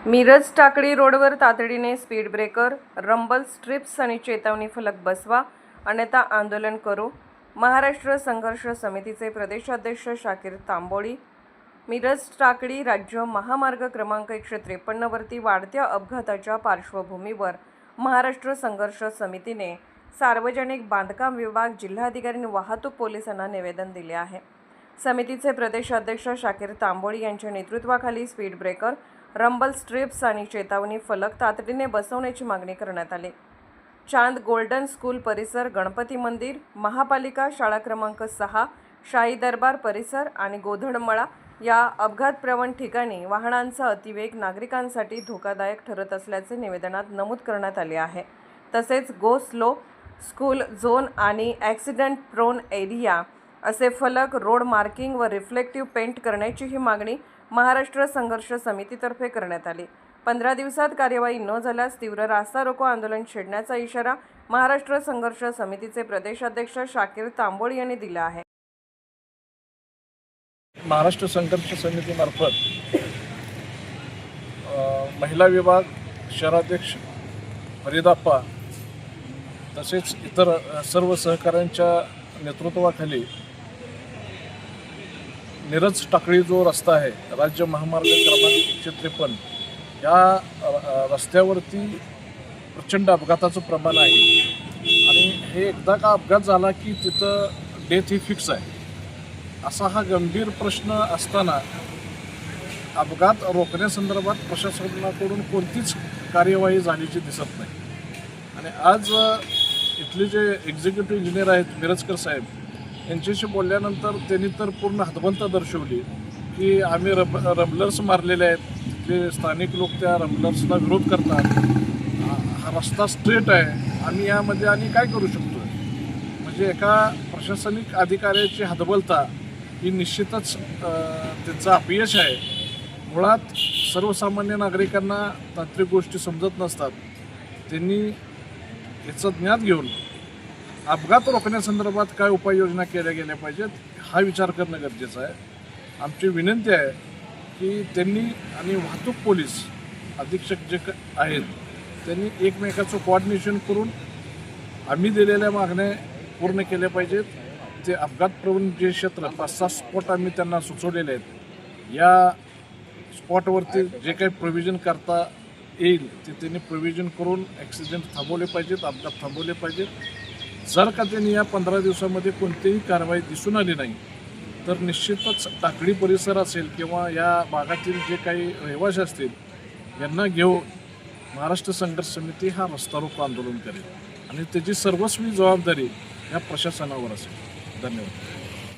मिरज टाकळी रोडवर तातडीने speed breaker, rumble strips आणि चेतावणी फलक बसवा, अन्यथा आंदोलन करू. महाराष्ट्र संघर्ष समितीचे प्रदेशाध्यक्ष शाकीर तांबोळी. मिरज टाकळी राज्य महामार्ग क्रमांक 153 वरती वाढत्या अपघाताच्या पार्श्वभूमीवर महाराष्ट्र संघर्ष समितीने सार्वजनिक बांधकाम विभाग, जिल्हाधिकारी आणि वाहतूक पोलिसांना निवेदन दिले आहे. समितीचे प्रदेशाध्यक्ष शाकीर तांबोळी यांच्या नेतृत्वाखाली स्पीड ब्रेकर, रंबल स्ट्रिप्स आणि चेतावणी फलक तातडीने बसवण्याची मागणी करण्यात आली. चांद गोल्डन स्कूल परिसर, गणपती मंदिर, महापालिका शाळा क्रमांक 6, शाही दरबार परिसर आणि गोधडमळा या अपघातप्रवण ठिकाणी वाहनांचा अतिवेग नागरिकांसाठी धोकादायक ठरत असल्याचे निवेदनात नमूद करण्यात आले आहे. तसेच गो स्लो, स्कूल झोन आणि ॲक्सिडेंट प्रोन एरिया असे फलक, रोड मार्किंग व रिफ्लेक्टिव्ह पेंट करण्याचीही मागणी महाराष्ट्र संघर्ष समितीतर्फे करण्यात आली. 15 दिवसात कार्यवाही न झाल्यास तीव्र रास्ता रोको आंदोलन छेडण्याचा इशारा महाराष्ट्र संघर्ष समितीचे प्रदेशाध्यक्ष शाकीर तांबोळी यांनी दिला आहे. महाराष्ट्र संघर्ष समितीमार्फत महिला विभाग, शहराध्यक्ष फरीदाप्पा तसेच इतर सर्व सहकाऱ्यांच्या नेतृत्वाखाली मिरज टाकळी जो रस्ता आहे, राज्य महामार्ग क्रमांक 153, या रस्त्यावरती प्रचंड अपघाताचं प्रमाण आहे आणि हे एकदा का अपघात झाला की तिथं डेथ ही फिक्स आहे. असा हा गंभीर प्रश्न असताना अपघात रोखण्यासंदर्भात प्रशासनाकडून कोणतीच कार्यवाही झाल्याची दिसत नाही. आणि आज इथले जे एक्झिक्युटिव्ह इंजिनियर आहेत मिरजकर साहेब, यांच्याशी बोलल्यानंतर त्यांनी तर पूर्ण हतबलता दर्शवली की आम्ही रंबलर्स मारलेले आहेत, जे स्थानिक लोक त्या रंबलर्सला विरोध करतात, हा रस्ता स्ट्रेट आहे, आम्ही यामध्ये आणि काय करू शकतो. म्हणजे एका प्रशासनिक अधिकाऱ्याची हतबलता ही निश्चितच त्यांचं अपयश आहे. मुळात सर्वसामान्य नागरिकांना तांत्रिक गोष्टी समजत नसतात. त्यांनी याचं ज्ञान घेऊन अपघात रोखण्यासंदर्भात काय उपाययोजना केल्या गेल्या पाहिजेत हा विचार करणं गरजेचं आहे. आमची विनंती आहे की त्यांनी आणि वाहतूक पोलीस अधीक्षक जे आहेत त्यांनी एकमेकाचं कोऑर्डिनेशन करून आम्ही दिलेल्या मागण्या पूर्ण केल्या पाहिजेत. ते अपघातप्रवण जे क्षेत्र 5-6 स्पॉट आम्ही त्यांना सुचवलेले आहेत, या स्पॉटवरती जे काही प्रोव्हिजन करता येईल ते त्यांनी प्रोव्हिजन करून ॲक्सिडेंट थांबवले पाहिजेत, अपघात थांबवले पाहिजेत. जर का त्यांनी या 15 दिवसामध्ये कोणतीही कारवाई दिसून आली नाही तर निश्चितच टाकळी परिसर असेल किंवा या भागातील जे काही रहिवासी असतील यांना घेऊन महाराष्ट्र संघर्ष समिती हा रस्ता रोको आंदोलन करेल आणि त्याची सर्वस्वी जबाबदारी या प्रशासनावर असेल. धन्यवाद.